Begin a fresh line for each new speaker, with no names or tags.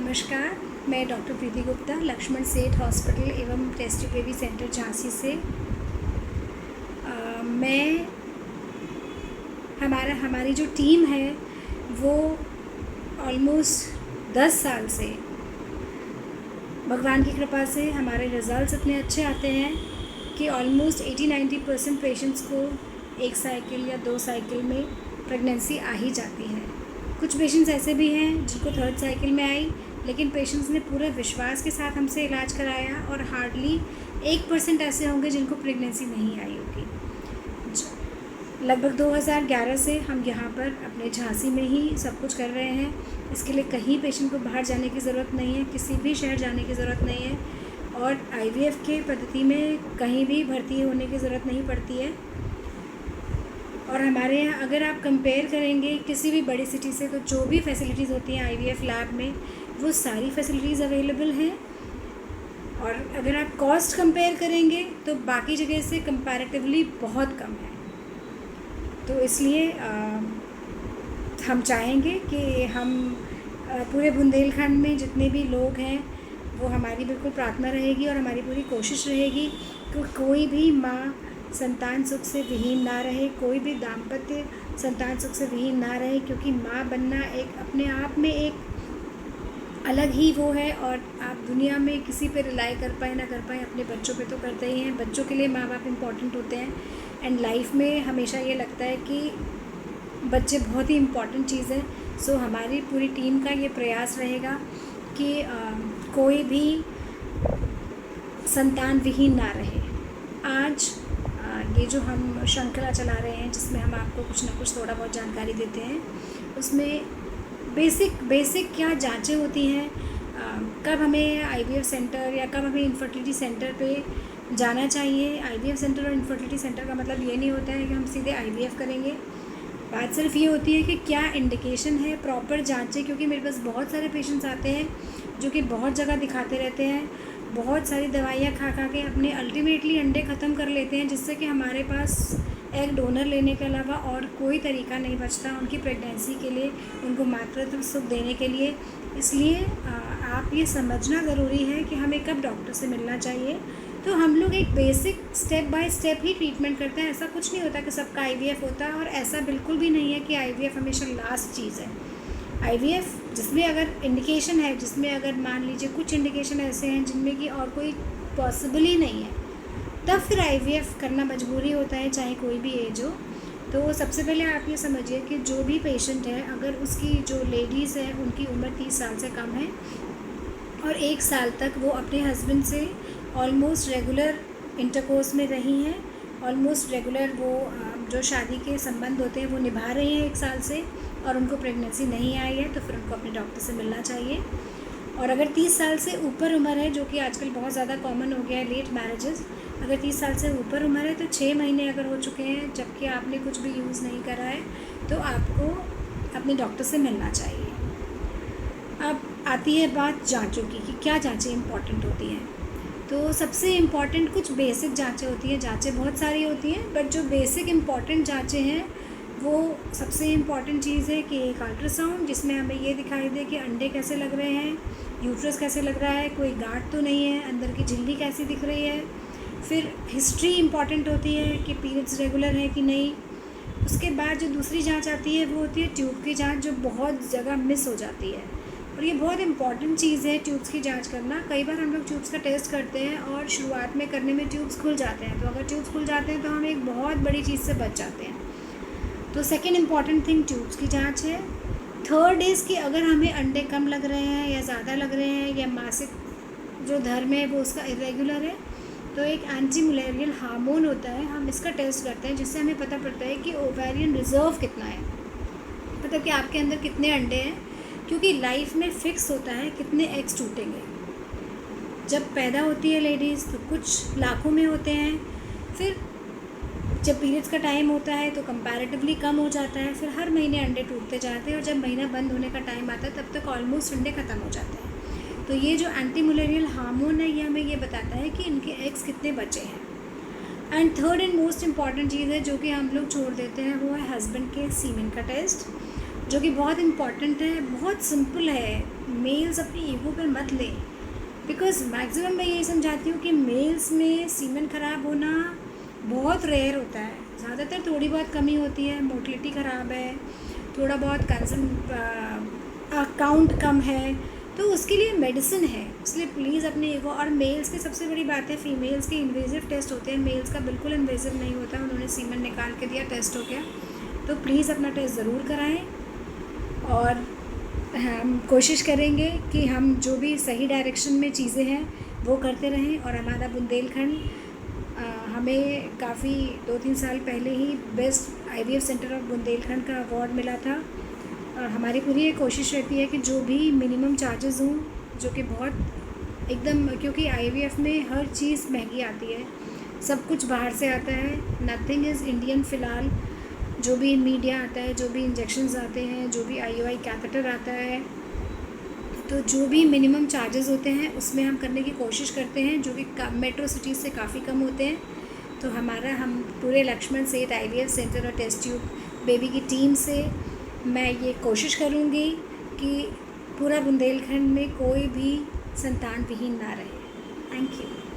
नमस्कार, मैं डॉक्टर प्रीति गुप्ता, लक्ष्मण सेठ हॉस्पिटल एवं test tube baby centre Jhansi से। मैं हमारी जो टीम है वो ऑलमोस्ट 10 साल से भगवान की कृपा से हमारे रिज़ल्ट्स इतने अच्छे आते हैं कि ऑलमोस्ट 80-90% पेशेंट्स को 1 साइकिल या 2 साइकिल में प्रेगनेंसी आ ही जाती है। कुछ पेशेंट्स ऐसे भी हैं जिनको 3rd साइकिल में आई, लेकिन पेशेंट्स ने पूरे विश्वास के साथ हमसे इलाज कराया और हार्डली 1% ऐसे होंगे जिनको प्रेगनेंसी नहीं आई होगी। लगभग 2011 से हम यहाँ पर अपने झांसी में ही सब कुछ कर रहे हैं। इसके लिए कहीं पेशेंट को बाहर जाने की ज़रूरत नहीं है, किसी भी शहर जाने की ज़रूरत नहीं है और IVF के पद्धति में कहीं भी भर्ती होने की ज़रूरत नहीं पड़ती है। और हमारे यहाँ अगर आप कंपेयर करेंगे किसी भी बड़ी सिटी से, तो जो भी फैसिलिटीज़ होती हैं IVF लैब में, वो सारी फैसिलिटीज़ अवेलेबल हैं। और अगर आप कॉस्ट कंपेयर करेंगे तो बाकी जगह से कंपैरेटिवली बहुत कम है। तो इसलिए हम चाहेंगे कि हम पूरे बुंदेलखंड में जितने भी लोग हैं, वो हमारी बिल्कुल प्रार्थना रहेगी और हमारी पूरी कोशिश रहेगी कि कोई भी माँ संतान सुख से विहीन ना रहे, कोई भी दाम्पत्य संतान सुख से विहीन ना रहे, क्योंकि माँ बनना एक अपने आप में एक अलग ही वो है। और आप दुनिया में किसी पे रिलाई कर पाए ना कर पाए, अपने बच्चों पे तो करते ही हैं। बच्चों के लिए माँ बाप इम्पॉर्टेंट होते हैं एंड लाइफ में हमेशा ये लगता है कि बच्चे बहुत ही इम्पॉर्टेंट चीज़ है। सो हमारी पूरी टीम का ये प्रयास रहेगा कि कोई भी संतान विहीन ना रहे। आज ये जो हम श्रृंखला चला रहे हैं, जिसमें हम आपको कुछ ना कुछ थोड़ा बहुत जानकारी देते हैं, उसमें बेसिक क्या जांचें होती हैं, कब हमें IVF सेंटर या कब हमें इनफर्टिलिटी सेंटर पे जाना चाहिए। IVF सेंटर और इनफर्टिलिटी सेंटर का मतलब ये नहीं होता है कि हम सीधे IVF करेंगे। बात सिर्फ ये होती है कि क्या इंडिकेशन है, प्रॉपर जांचें। क्योंकि मेरे पास बहुत सारे पेशेंट्स आते हैं जो कि बहुत जगह दिखाते रहते हैं, बहुत सारी दवाइयाँ खा के अपने अल्टीमेटली अंडे ख़त्म कर लेते हैं, जिससे कि हमारे पास एग डोनर लेने के अलावा और कोई तरीका नहीं बचता उनकी प्रेगनेंसी के लिए, उनको मातृत्व सुख देने के लिए। इसलिए आप ये समझना ज़रूरी है कि हमें कब डॉक्टर से मिलना चाहिए। तो हम लोग एक basic step by step he treatment करते हैं। ऐसा कुछ नहीं होता कि सबका IVF होता है, और ऐसा बिल्कुल भी नहीं है कि IVF हमेशा लास्ट चीज़ है। IVF जिसमें अगर इंडिकेशन है, जिसमें अगर मान लीजिए कुछ इंडिकेशन ऐसे हैं जिनमें कि और कोई पॉसिबल ही नहीं है, तब फिर IVF करना मजबूरी होता है, चाहे कोई भी एज हो। तो सबसे पहले आप ये समझिए कि जो भी पेशेंट है, अगर उसकी जो लेडीज़ है उनकी उम्र 30 साल से कम है और 1 साल तक वो अपने हस्बैंड से ऑलमोस्ट रेगुलर इंटरकोर्स में रही हैं, ऑलमोस्ट रेगुलर वो जो शादी के संबंध होते हैं वो निभा रही हैं 1 साल से, और उनको प्रेगनेंसी नहीं आई है, तो फिर उनको अपने डॉक्टर से मिलना चाहिए। और अगर 30 साल से ऊपर उम्र है, जो कि आजकल बहुत ज़्यादा कॉमन हो गया है, लेट मैरिजेस, अगर 30 साल से ऊपर उम्र है तो 6 महीने अगर हो चुके हैं जबकि आपने कुछ भी यूज़ नहीं करा है, तो आपको अपने डॉक्टर से मिलना चाहिए। अब आती है बात जांचों की कि क्या जांचें इंपॉर्टेंट होती हैं। तो सबसे इम्पॉर्टेंट कुछ बेसिक जांचें होती हैं। जांचें बहुत सारी होती हैं, बट जो बेसिक इम्पॉर्टेंट जांचें हैं वो सबसे इम्पॉर्टेंट चीज़ है कि एक अल्ट्रासाउंड, जिसमें हमें ये दिखाई दे कि अंडे कैसे लग रहे हैं, यूट्रस कैसे लग रहा है, कोई गांठ तो नहीं है, अंदर की झिल्ली कैसी दिख रही है। फिर हिस्ट्री इम्पॉर्टेंट होती है कि पीरियड्स रेगुलर है कि नहीं। उसके बाद जो दूसरी जांच आती है वो होती है ट्यूब की जांच, जो बहुत जगह मिस हो जाती है, और ये बहुत इंपॉर्टेंट चीज़ है ट्यूब्स की जांच करना। कई बार हम लोग ट्यूब्स का टेस्ट करते हैं और शुरुआत में करने में ट्यूब्स खुल जाते हैं, तो अगर ट्यूब्स खुल जाते हैं तो हम एक बहुत बड़ी चीज़ से बच जाते हैं। तो सेकेंड इम्पॉर्टेंट थिंग ट्यूब्स की जांच है। थर्ड इज़ कि अगर हमें अंडे कम लग रहे हैं या ज़्यादा लग रहे हैं, या मासिक जो धर्म है वो उसका इरेगुलर है, तो एक एंटी मुलेरियल हार्मोन होता है, हम इसका टेस्ट करते हैं, जिससे हमें पता पड़ता है कि ओवेरियन रिजर्व कितना है, मतलब कि आपके अंदर कितने अंडे हैं। क्योंकि लाइफ में फ़िक्स होता है कितने एग्स टूटेंगे। जब पैदा होती है लेडीज़ तो कुछ लाखों में होते हैं, फिर जब पीरियड्स का टाइम होता है तो कंपैरेटिवली कम हो जाता है, फिर हर महीने अंडे टूटते जाते हैं, और जब महीना बंद होने का टाइम आता है तब तक ऑलमोस्ट अंडे ख़त्म हो जाते हैं। तो ये जो एंटी मुलेरियल हार्मोन है, ये हमें ये बताता है कि इनके एग्स कितने बचे हैं। And third and most important चीज़ है जो कि हम लोग छोड़ देते हैं, वो है हस्बैंड के सीमेन का टेस्ट। जो कि बहुत इम्पॉर्टेंट है, बहुत सिंपल है। मेल्स अपनी ईगो पे मत लें, बिकॉज़ मैक्सिमम मैं यही समझाती हूँ कि मेल्स में सीमेन ख़राब होना बहुत रेयर होता है। ज़्यादातर थोड़ी बहुत कमी होती है, मोटिलिटी ख़राब है, थोड़ा बहुत काउंट कम है, तो उसके लिए मेडिसिन है। इसलिए प्लीज़ अपने ईगो, और मेल्स की सबसे बड़ी बात है, फीमेल्स के इन्वेजिव टेस्ट होते हैं, मेल्स का बिल्कुल इन्वेजिव नहीं होता। उन्होंने सीमेन निकाल के दिया, टेस्ट हो गया। तो प्लीज़ अपना टेस्ट ज़रूर कराएं, और हम कोशिश करेंगे कि हम जो भी सही डायरेक्शन में चीज़ें हैं वो करते रहें। और हमारा बुंदेलखंड हमें काफ़ी 2-3 साल पहले ही best IVF centre of Bundelkhand का अवार्ड मिला था। और हमारी पूरी ये कोशिश रहती है कि जो भी मिनिमम चार्जेस हों, जो कि बहुत एकदम, क्योंकि आईवीएफ में हर चीज़ महंगी आती है, सब कुछ बाहर से आता है, नथिंग इज़ इंडियन फ़िलहाल। जो भी मीडिया आता है, जो भी इंजेक्शन्स आते हैं, जो भी आईयूआई कैथेटर आता है, तो जो भी मिनिमम चार्जेस होते हैं उसमें हम करने की कोशिश करते हैं, जो कि मेट्रो सिटीज़ से काफ़ी कम होते हैं। तो हम पूरे लक्ष्मण सेठ आईवीएफ सेंटर और टेस्ट ट्यूब बेबी की टीम से मैं ये कोशिश करूँगी कि पूरा बुंदेलखंड में कोई भी संतान विहीन ना रहे। Thank you.